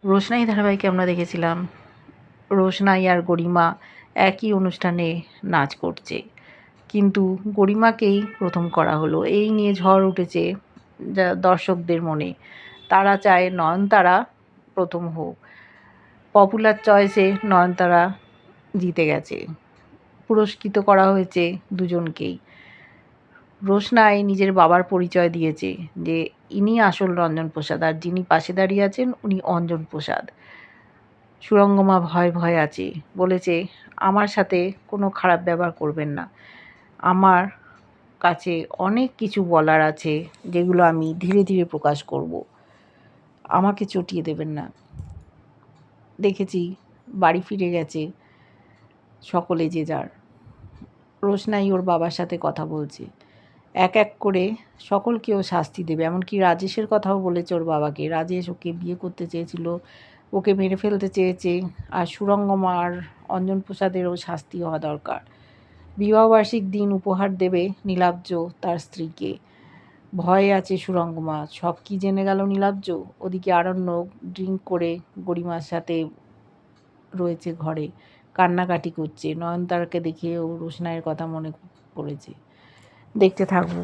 রোশনাই ধারাবাহিকে আমরা দেখেছিলাম রোশনাই আর গরিমা একই অনুষ্ঠানে নাচ করছে, কিন্তু গরিমাকেই প্রথম করা হলো। এই নিয়ে ঝড় উঠেছে যা দর্শকদের মনে। তারা চায় নয়নতারা প্রথম হোক। পপুলার চয়েসে নয়নতারা জিতে গেছে। পুরস্কৃত করা হয়েছে দুজনকেই। রোশনাই নিজের বাবার পরিচয় দিয়েছে যে ইনি আসল রঞ্জন প্রসাদ, আর যিনি পাশে দাঁড়িয়ে আছেন উনি অঞ্জন প্রসাদ। সুরঙ্গমা ভয়ে ভয়ে আছে, বলেছে আমার সাথে কোনো খারাপ ব্যবহার করবেন না। আমার কাছে অনেক কিছু বলার আছে যেগুলো আমি ধীরে ধীরে প্রকাশ করব, আমাকে চটিয়ে দেবেন না। দেখেছি বাড়ি ফিরে গেছে সকলে যে যার। রোশনাই ওর বাবার সাথে কথা বলছে, এক এক করে সকলকেও শাস্তি দেবে। এমনকি রাজেশের কথাও বলেছে ওর বাবাকে। রাজেশ ওকে বিয়ে করতে চেয়েছিল, ওকে মেরে ফেলতে চেয়েছে, আর সুরঙ্গমা আর অঞ্জন প্রসাদেরও শাস্তি হওয়া দরকার। বিবাহবার্ষিক দিন উপহার দেবে নীলাব্জ তার স্ত্রীকে। ভয়ে আছে সুরঙ্গমা, সব কি জেনে গেল নীলাব্জ। ওদিকে আরণ্যক ড্রিঙ্ক করে গরিমার সাথে রয়েছে ঘরে, কান্নাকাটি করছে। নয়নতারাকে দেখে ও রোশনাইয়ের কথা মনে পড়েছে। দেখতে থাকবো।